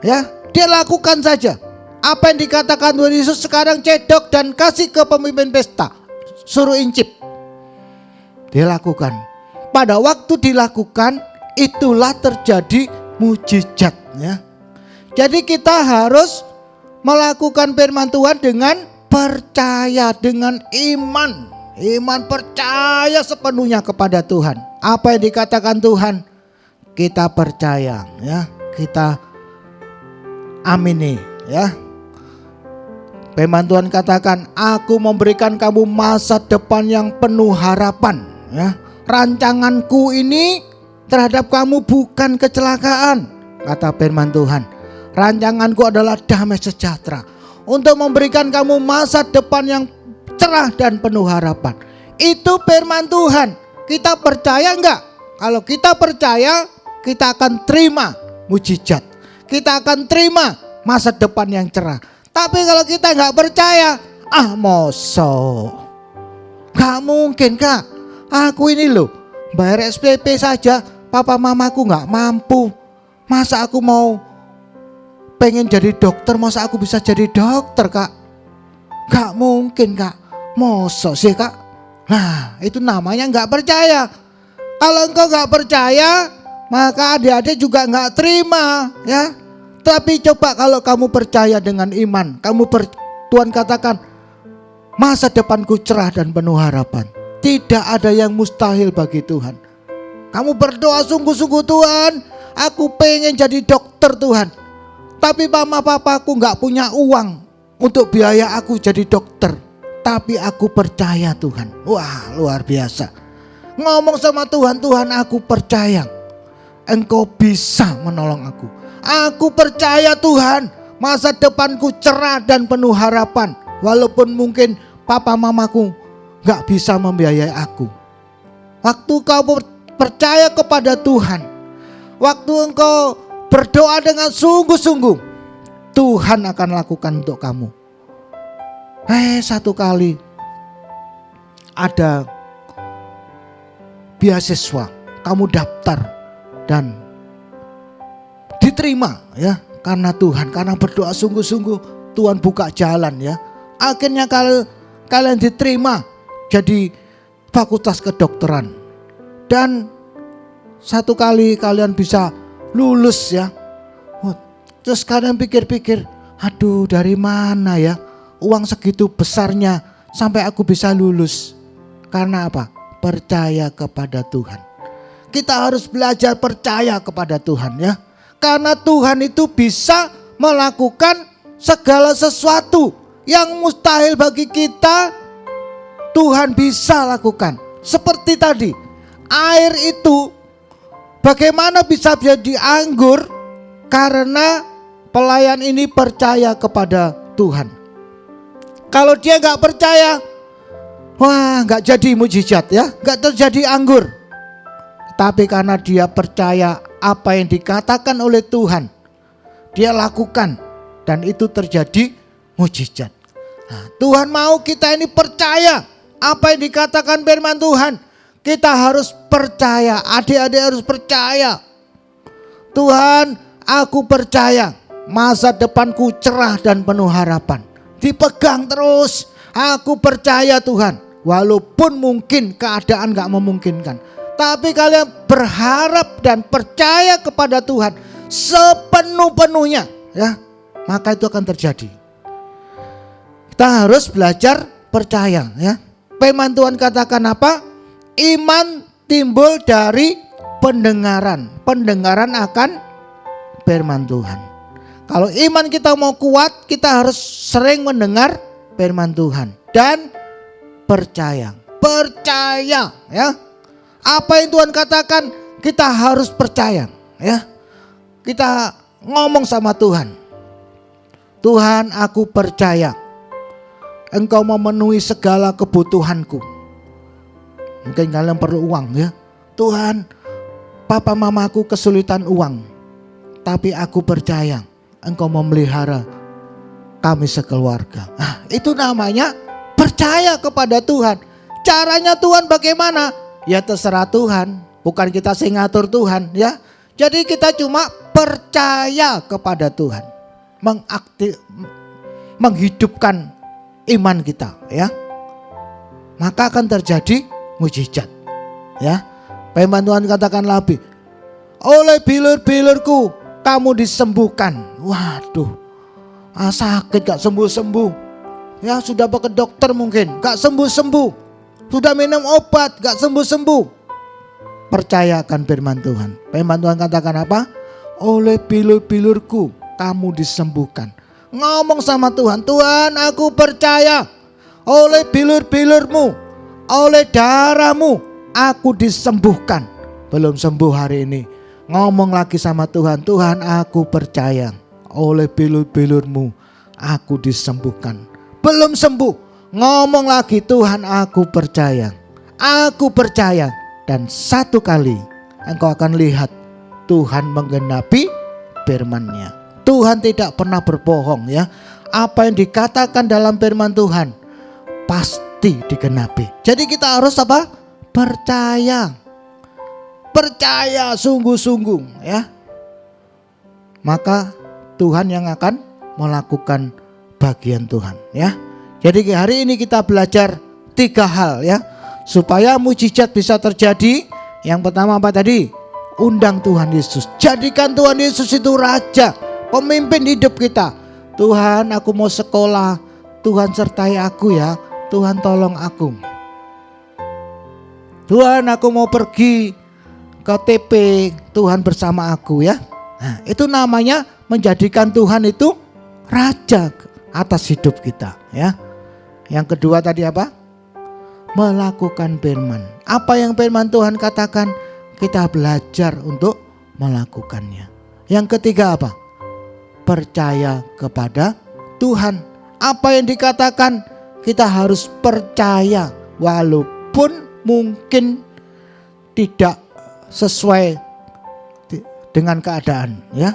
Ya, dia lakukan saja. Apa yang dikatakan Tuhan Yesus, sekarang cedok dan kasih ke pemimpin pesta. Suruh incip. Dia lakukan. Pada waktu dilakukan, itulah terjadi mujizat, ya. Jadi kita harus melakukan firman Tuhan dengan percaya, dengan iman. Iman, percaya sepenuhnya kepada Tuhan. Apa yang dikatakan Tuhan, kita percaya, ya. Kita amini, ya. Firman Tuhan katakan, aku memberikan kamu masa depan yang penuh harapan, ya. Rancanganku ini terhadap kamu bukan kecelakaan, kata firman Tuhan. Rancanganku adalah damai sejahtera, untuk memberikan kamu masa depan yang cerah dan penuh harapan. Itu firman Tuhan. Kita percaya enggak? Kalau kita percaya, kita akan terima mujizat. Kita akan terima masa depan yang cerah. Tapi kalau kita enggak percaya, mosok, gak mungkin, Kak. Aku ini loh bayar SPP saja, papa mamaku gak mampu. Masa aku mau pengen jadi dokter, masa aku bisa jadi dokter, Kak? Gak mungkin, Kak. Mosok sih, Kak? Nah, itu namanya gak percaya. Kalau engkau gak percaya, maka adik-adik juga gak terima, ya. Tapi coba kalau kamu percaya dengan iman, Tuhan katakan, masa depanku cerah dan penuh harapan. Tidak ada yang mustahil bagi Tuhan. Kamu berdoa sungguh-sungguh, Tuhan, aku pengen jadi dokter, Tuhan. Tapi mama papaku gak punya uang untuk biaya aku jadi dokter. Tapi aku percaya, Tuhan. Wah, luar biasa. Ngomong sama Tuhan, Tuhan, aku percaya Engkau bisa menolong aku. Aku percaya, Tuhan, masa depanku cerah dan penuh harapan. Walaupun mungkin papa mamaku gak bisa membiayai aku. Waktu kau percaya kepada Tuhan, waktu engkau berdoa dengan sungguh-sungguh, Tuhan akan lakukan untuk kamu. Satu kali ada beasiswa, kamu daftar dan diterima ya, karena Tuhan, karena berdoa sungguh-sungguh, Tuhan buka jalan ya. Akhirnya kalian diterima jadi fakultas kedokteran. Dan satu kali kalian bisa lulus ya. Terus kalian pikir-pikir, aduh dari mana ya uang segitu besarnya sampai aku bisa lulus. Karena apa? Percaya kepada Tuhan. Kita harus belajar percaya kepada Tuhan ya. Karena Tuhan itu bisa melakukan segala sesuatu yang mustahil bagi kita, Tuhan bisa lakukan. Seperti tadi, air itu bagaimana bisa jadi anggur? Karena pelayan ini percaya kepada Tuhan. Kalau dia gak percaya, wah gak jadi mujizat ya, gak terjadi anggur. Tapi karena dia percaya apa yang dikatakan oleh Tuhan, dia lakukan dan itu terjadi mujizat. Nah, Tuhan mau kita ini percaya apa yang dikatakan firman Tuhan. Kita harus percaya, adik-adik harus percaya. Tuhan, aku percaya masa depanku cerah dan penuh harapan. Dipegang terus, aku percaya Tuhan. Walaupun mungkin keadaan gak memungkinkan, tapi kalian berharap dan percaya kepada Tuhan sepenuh-penuhnya ya, maka itu akan terjadi. Kita harus belajar percaya ya. Firman Tuhan katakan apa? Iman timbul dari pendengaran. Pendengaran akan firman Tuhan. Kalau iman kita mau kuat, kita harus sering mendengar firman Tuhan dan percaya. Percaya ya. Apa yang Tuhan katakan kita harus percaya ya. Kita ngomong sama Tuhan. Tuhan, aku percaya Engkau memenuhi segala kebutuhanku. Mungkin kalian perlu uang ya. Tuhan, papa mamaku kesulitan uang, tapi aku percaya Engkau memelihara kami sekeluarga. Nah, itu namanya percaya kepada Tuhan. Caranya Tuhan bagaimana? Ya terserah Tuhan, bukan kita sing ngatur Tuhan ya. Jadi kita cuma percaya kepada Tuhan, menghidupkan iman kita ya, maka akan terjadi mujizat ya. Firman Tuhan katakan lebih, oleh bilur-bilurku kamu disembuhkan. Waduh, sakit gak sembuh-sembuh ya, sudah pakai dokter mungkin gak sembuh-sembuh, sudah minum obat gak sembuh-sembuh. Percayakan firman Tuhan. Firman Tuhan katakan apa? Oleh bilur-bilurku kamu disembuhkan. Ngomong sama Tuhan, Tuhan aku percaya oleh bilur-bilurmu, oleh darahmu aku disembuhkan. Belum sembuh hari ini, ngomong lagi sama Tuhan, Tuhan aku percaya oleh bilur-bilurmu aku disembuhkan. Belum sembuh, ngomong lagi, Tuhan aku percaya. Dan satu kali engkau akan lihat Tuhan menggenapi firman-Nya. Tuhan tidak pernah berbohong ya. Apa yang dikatakan dalam firman Tuhan pasti digenapi. Jadi kita harus apa? Percaya. Percaya sungguh-sungguh ya. Maka Tuhan yang akan melakukan bagian Tuhan ya. Jadi hari ini kita belajar 3 hal ya, supaya mujizat bisa terjadi. Yang pertama apa tadi? Undang Tuhan Yesus. Jadikan Tuhan Yesus itu raja, pemimpin hidup kita. Tuhan, aku mau sekolah, Tuhan sertai aku ya, Tuhan tolong aku. Tuhan, aku mau pergi ke TP, Tuhan bersama aku ya. Nah, itu namanya menjadikan Tuhan itu raja atas hidup kita ya. Yang kedua tadi apa? Melakukan firman. Apa yang firman Tuhan katakan, kita belajar untuk melakukannya. Yang ketiga apa? Percaya kepada Tuhan. Apa yang dikatakan kita harus percaya walaupun mungkin tidak sesuai dengan keadaan, ya.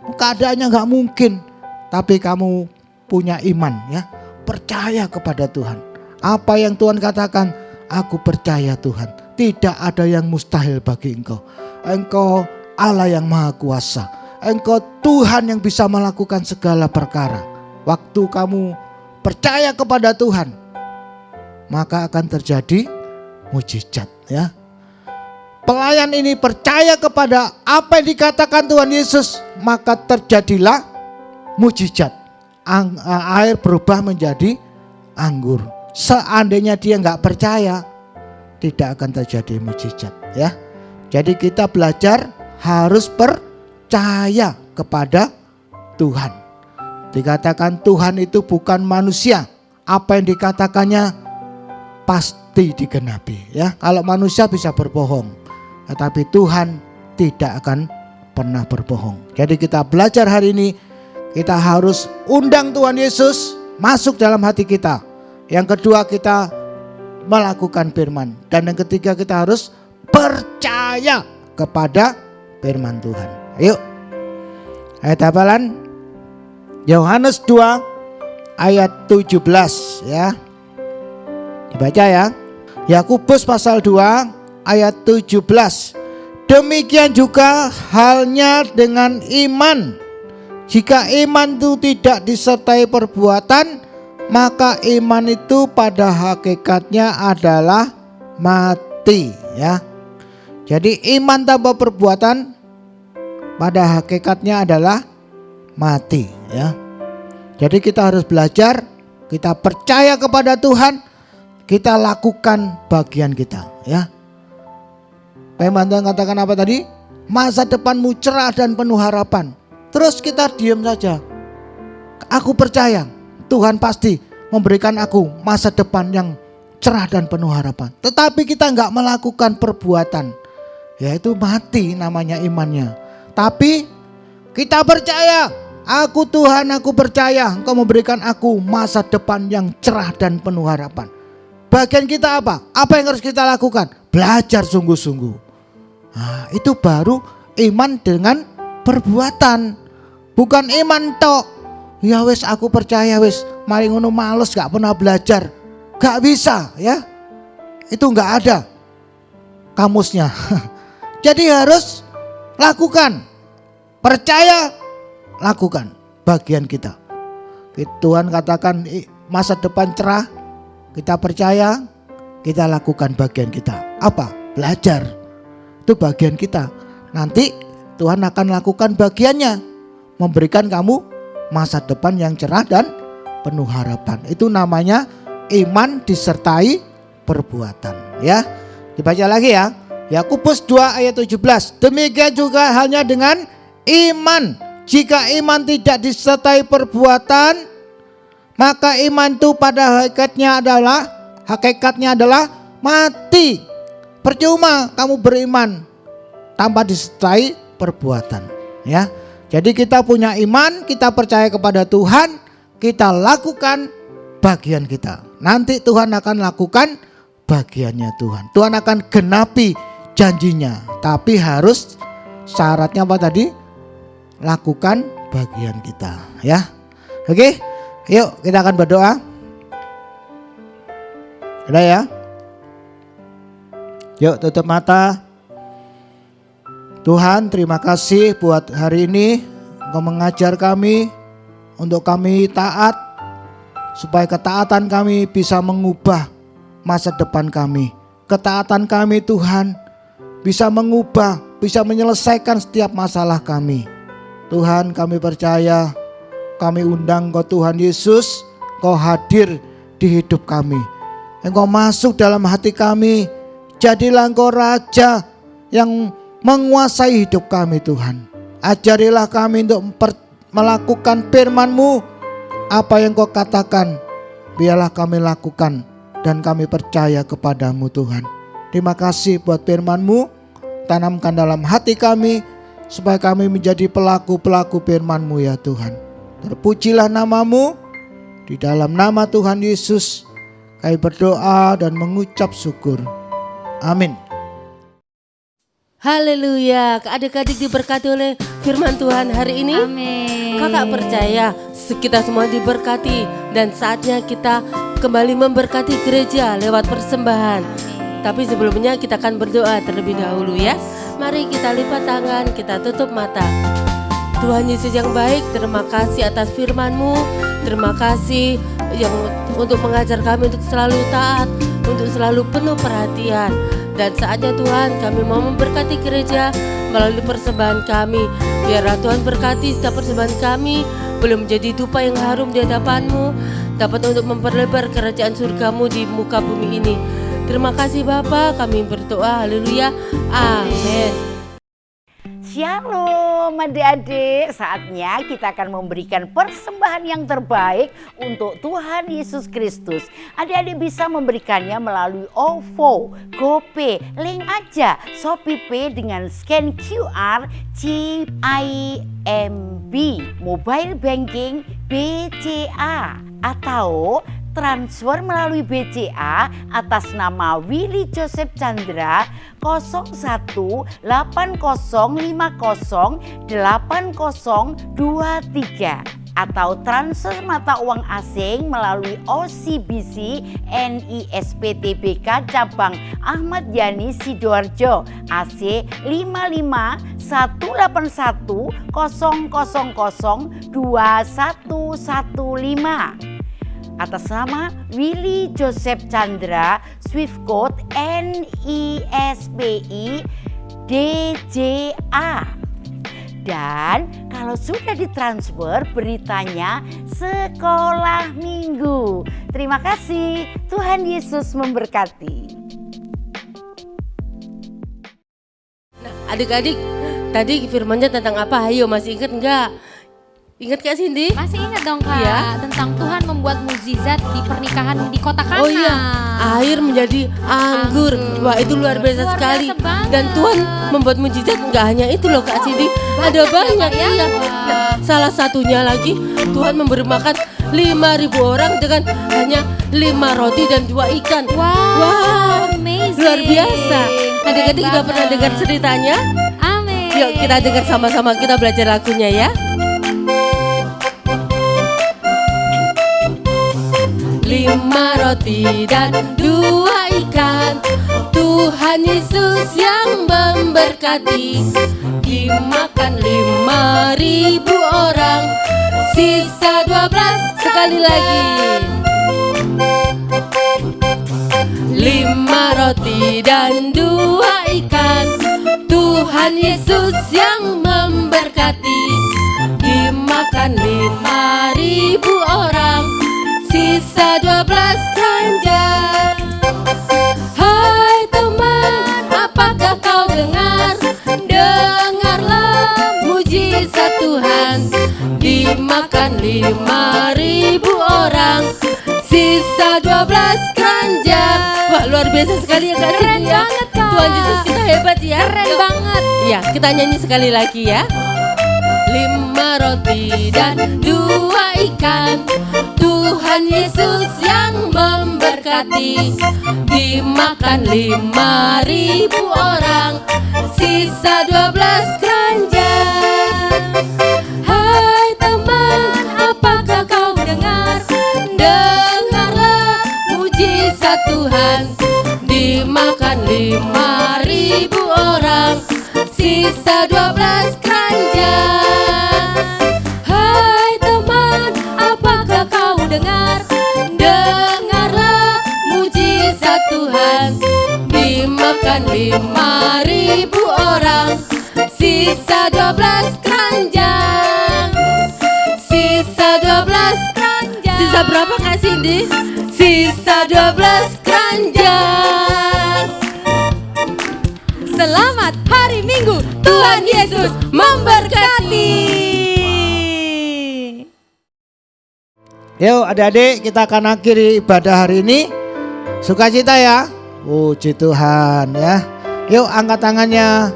Keadaannya nggak mungkin, tapi kamu punya iman, ya. Percaya kepada Tuhan. Apa yang Tuhan katakan, aku percaya Tuhan. Tidak ada yang mustahil bagi engkau. Engkau Allah yang maha kuasa. Engkau Tuhan yang bisa melakukan segala perkara. Waktu kamu percaya kepada Tuhan, maka akan terjadi mujizat, ya. Pelayan ini percaya kepada apa yang dikatakan Tuhan Yesus, maka terjadilah mujizat. Air berubah menjadi anggur. Seandainya dia nggak percaya, tidak akan terjadi mujizat, ya. Jadi kita belajar harus percaya kepada Tuhan. Dikatakan Tuhan itu bukan manusia. Apa yang dikatakannya pasti digenapi, ya. Kalau manusia bisa berbohong, tetapi Tuhan tidak akan pernah berbohong. Jadi kita belajar hari ini, kita harus undang Tuhan Yesus masuk dalam hati kita. Yang kedua, kita melakukan firman. Dan yang ketiga, kita harus percaya kepada firman Tuhan. Ayo, ayat hafalan Yohanes 2 ayat 17, ya. Dibaca, ya. Yakobus pasal 2 ayat 17. Demikian juga halnya dengan iman. Jika iman itu tidak disertai perbuatan, maka iman itu pada hakikatnya adalah mati, ya. Jadi iman tanpa perbuatan pada hakikatnya adalah mati, ya. Jadi kita harus belajar, kita percaya kepada Tuhan, kita lakukan bagian kita, ya. Firman Tuhan katakan apa tadi? Masa depanmu cerah dan penuh harapan. Terus kita diam saja. Aku percaya Tuhan pasti memberikan aku masa depan yang cerah dan penuh harapan. Tetapi kita nggak melakukan perbuatan, yaitu mati namanya imannya. Tapi kita percaya, aku Tuhan, aku percaya Engkau memberikan aku masa depan yang cerah dan penuh harapan. Bagian kita apa? Apa yang harus kita lakukan? Belajar sungguh-sungguh. Nah, itu baru iman dengan perbuatan. Bukan iman tok. Ya wis aku percaya wis, mari ngono males gak pernah belajar. Gak bisa, ya. Itu gak ada kamusnya. Jadi harus lakukan. Percaya, lakukan bagian kita. Tuhan katakan masa depan cerah, kita percaya, kita lakukan bagian kita. Apa? Belajar. Itu bagian kita. Nanti Tuhan akan lakukan bagiannya, memberikan kamu masa depan yang cerah dan penuh harapan. Itu namanya iman disertai perbuatan, ya. Dibaca lagi, ya. Yakobus 2 ayat 17. Demikian juga halnya dengan iman. Jika iman tidak disertai perbuatan, maka iman itu pada hakikatnya adalah mati. Percuma kamu beriman tanpa disertai perbuatan, ya. Jadi kita punya iman, kita percaya kepada Tuhan, kita lakukan bagian kita. Nanti Tuhan akan lakukan bagiannya Tuhan. Tuhan akan genapi janjinya. Tapi harus syaratnya apa tadi? Lakukan bagian kita, ya. Oke, yuk kita akan berdoa. Udah, ya. Yuk tutup mata. Tuhan, terima kasih buat hari ini. Engkau mengajar kami untuk kami taat, supaya ketaatan kami bisa mengubah masa depan kami. Ketaatan kami Tuhan bisa mengubah, bisa menyelesaikan setiap masalah kami. Tuhan, kami percaya, kami undang Engkau Tuhan Yesus, Engkau hadir di hidup kami. Engkau masuk dalam hati kami. Jadilah Engkau Raja yang menguasai hidup kami Tuhan. Ajarilah kami untuk melakukan firman-Mu. Apa yang Kau katakan, biarlah kami lakukan. Dan kami percaya kepadamu Tuhan. Terima kasih buat firman-Mu. Tanamkan dalam hati kami, supaya kami menjadi pelaku-pelaku firman-Mu ya Tuhan. Terpujilah nama-Mu. Di dalam nama Tuhan Yesus kami berdoa dan mengucap syukur. Amin. Haleluya. Adik-adik diberkati oleh firman Tuhan hari ini. Amin. Kakak percaya kita semua diberkati dan saatnya kita kembali memberkati gereja lewat persembahan. Tapi sebelumnya kita akan berdoa terlebih dahulu ya. Mari kita lipat tangan, kita tutup mata. Tuhan Yesus yang baik, terima kasih atas firman-Mu. Terima kasih yang untuk mengajar kami untuk selalu taat, untuk selalu penuh perhatian. Dan saatnya Tuhan kami mau memberkati gereja melalui persembahan kami. Biarlah Tuhan berkati setiap persembahan kami, boleh menjadi dupa yang harum di hadapan-Mu, dapat untuk memperlebar kerajaan surga-Mu di muka bumi ini. Terima kasih Bapa, kami berdoa, haleluya, amin. Shalom adik-adik, saatnya kita akan memberikan persembahan yang terbaik untuk Tuhan Yesus Kristus. Adik-adik bisa memberikannya melalui OVO, GoPay, link aja ShopeePay dengan scan QR CIMB, mobile banking BCA, atau transfer melalui BCA atas nama Willy Joseph Chandra 0180508023, atau transfer mata uang asing melalui OCBC NISP-TBK cabang Ahmad Yani Sidoarjo AC 551800002115 atas nama Willy Joseph Chandra, Swift Code NISPI DJA. Dan kalau sudah ditransfer, beritanya sekolah minggu. Terima kasih, Tuhan Yesus memberkati. Nah, adik-adik, tadi firmannya tentang apa? Ayo, masih ingat enggak? Ingat Kak Cindy? Masih ingat dong Kak, Ya. tentang Tuhan membuat mukjizat di pernikahan di kota Kana. Oh iya, air menjadi anggur. Wah, itu luar biasa Luar sekali. biasa banget. Dan Tuhan membuat mukjizat enggak hanya itu loh Kak Cindy. Ada banyak ya. ya. Nah, salah satunya lagi Tuhan memberi makan 5.000 orang dengan hanya 5 roti dan 2 ikan. Wow, amazing. Luar biasa. Adik-adik Keren udah pernah banget. dengar ceritanya? Amin. Yuk kita dengar sama-sama, kita belajar lagunya ya. 5 roti dan 2 ikan, Tuhan Yesus yang memberkati. Dimakan 5.000 orang, sisa 12 sekali lagi. 5 roti dan 2 ikan, Tuhan Yesus yang memberkati. Dimakan 5.000 orang, sisa 12 keranjang. Hai teman, apakah kau dengar? Dengarlah mujizat Tuhan. Dimakan 5.000 orang, sisa 12 keranjang. Wah, luar biasa sekali ya Kak Keren Cindy ya. banget, Kak. Tuhan Yesus kita hebat ya. Keren Yuk. banget. Ya, kita nyanyi sekali lagi ya. 5 roti dan 2 ikan, Tuhan Yesus yang memberkati. Dimakan 5.000 orang, sisa 12 keranjang. Hai teman, apakah kau dengar? Dengarlah mujizat Tuhan. Dimakan 5.000 orang, sisa 12 keranjang. Hai teman, apakah kau dengar? Dengarlah mujizat Tuhan. Dimakan 5.000 orang, sisa 12 keranjang. Sisa 12 keranjang. Sisa berapa Kak Cindy? Sisa 12 keranjang. Selamat hari Minggu, Tuhan Yesus memberkati. Yuk adik-adik, kita akan akhiri ibadah hari ini. Sukacita ya. Puji Tuhan ya. Yuk angkat tangannya.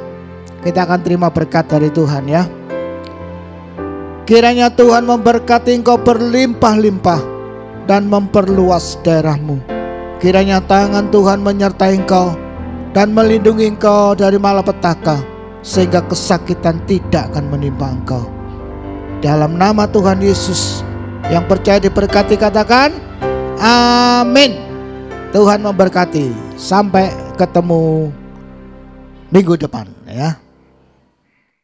Kita akan terima berkat dari Tuhan ya. Kiranya Tuhan memberkati engkau berlimpah-limpah dan memperluas daerahmu. Kiranya tangan Tuhan menyertai engkau dan melindungi engkau dari malapetaka, sehingga kesakitan tidak akan menimpa engkau. Dalam nama Tuhan Yesus, yang percaya diberkati katakan amin. Tuhan memberkati. Sampai ketemu minggu depan ya.